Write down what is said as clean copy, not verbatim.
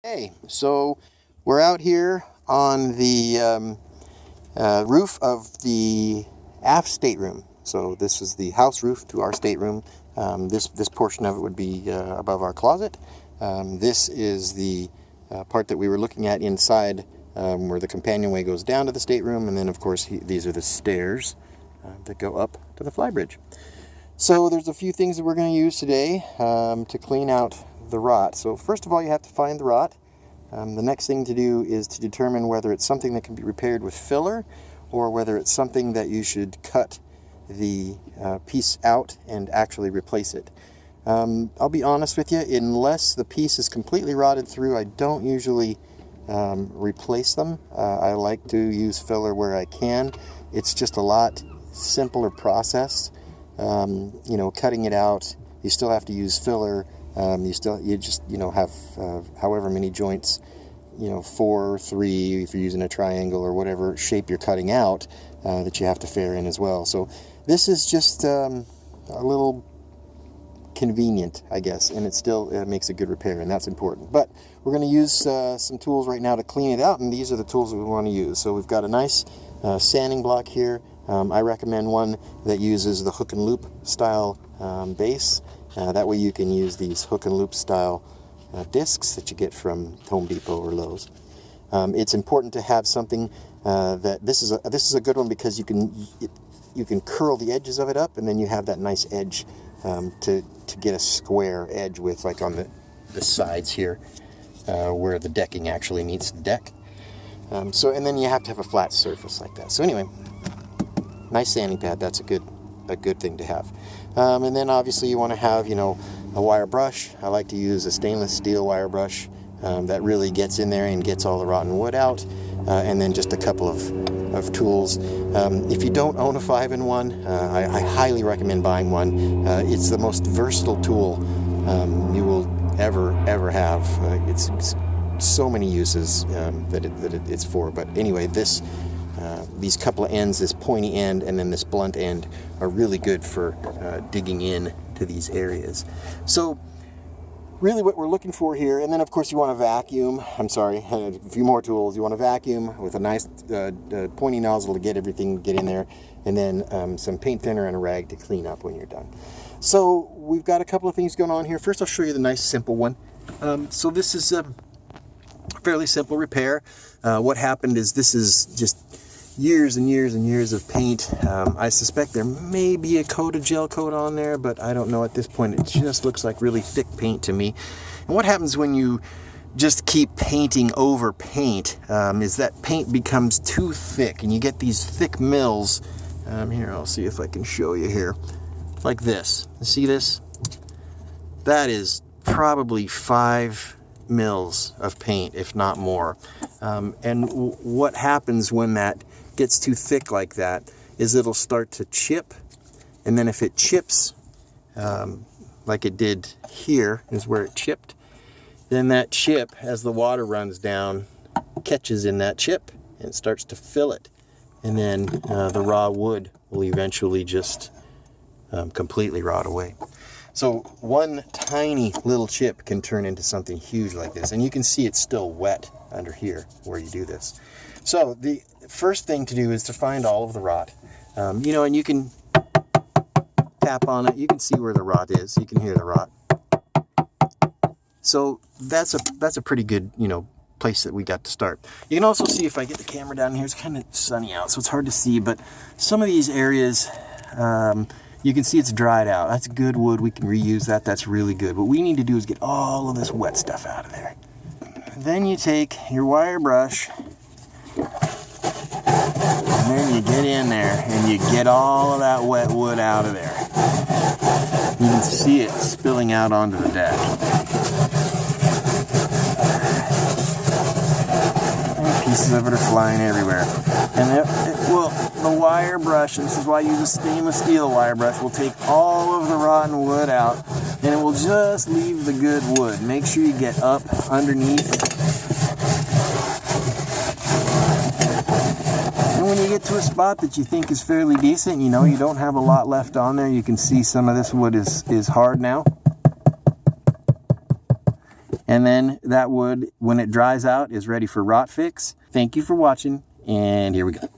Hey, so we're out here on the roof of the aft stateroom. So this is the house roof to our stateroom. This portion of it would be above our closet. This is the part that we were looking at inside, where the companionway goes down to the stateroom, and then of course these are the stairs that go up to the flybridge. So there's a few things that we're going to use today to clean out the rot. So first of all, you have to find the rot. The next thing to do is to determine whether it's something that can be repaired with filler or whether it's something that you should cut the piece out and actually replace it. I'll be honest with you, unless the piece is completely rotted through, I don't usually replace them. I like to use filler where I can. It's just a lot simpler process. Cutting it out, you still have to use filler. You just have however many joints, 4 or 3 if you're using a triangle or whatever shape you're cutting out, that you have to fair in as well. So this is just a little convenient, I guess, and it still makes a good repair, and that's important. But we're going to use some tools right now to clean it out, and these are the tools that we want to use. So we've got a nice sanding block here. I recommend one that uses the hook and loop style base. That way you can use these hook and loop style discs that you get from Home Depot or Lowe's. It's important to have something that this is a good one because you can curl the edges of it up, and then you have that nice edge to get a square edge with, like on the sides here, where the decking actually meets the deck. And then you have to have a flat surface like that. So anyway, nice sanding pad. That's a good thing to have. And then obviously you want to have, a wire brush. I like to use a stainless steel wire brush that really gets in there and gets all the rotten wood out. And then just a couple of tools. If you don't own a 5-in-1, I highly recommend buying one. It's the most versatile tool you will ever have. It's so many uses that it's for. But anyway, these couple of ends, this pointy end and then this blunt end, are really good for digging in to these areas. So really what we're looking for here, and then of course you want to vacuum, a few more tools. You want to vacuum with a nice pointy nozzle to get everything in there, and then some paint thinner and a rag to clean up when you're done. So we've got a couple of things going on here. First I'll show you the nice simple one. So this is a fairly simple repair. What happened is this is just years and years and years of paint. I suspect there may be a gel coat on there, but I don't know at this point. It just looks like really thick paint to me. And what happens when you just keep painting over paint is that paint becomes too thick, and you get these thick mills. Here, I'll see if I can show you here. Like this. See this? That is probably 5 mils of paint, if not more. And what happens when that gets too thick like that is it'll start to chip, and then if it chips like it did here, is where it chipped, then that chip, as the water runs down, catches in that chip and starts to fill it, and then the raw wood will eventually just completely rot away. So one tiny little chip can turn into something huge like this, and you can see it's still wet under here where you do this. So the first thing to do is to find all of the rot, and you can tap on it. You can see where the rot is. You can hear the rot. So that's a pretty good place that we got to start. You can also see, if I get the camera down here, it's kind of sunny out, so it's hard to see, but some of these areas, you can see it's dried out. That's good wood. We can reuse that. That's really good. What we need to do is get all of this wet stuff out of there. Then you take your wire brush, and then you get in there and you get all of that wet wood out of there. You can see it spilling out onto the deck. And pieces of it are flying everywhere. And the wire brush, and this is why I use a stainless steel wire brush, will take all of the rotten wood out, and it will just leave the good wood. Make sure you get up underneath. And when you get to a spot that you think is fairly decent, you don't have a lot left on there, you can see some of this wood is hard now. And then that wood, when it dries out, is ready for rot fix. Thank you for watching, and here we go.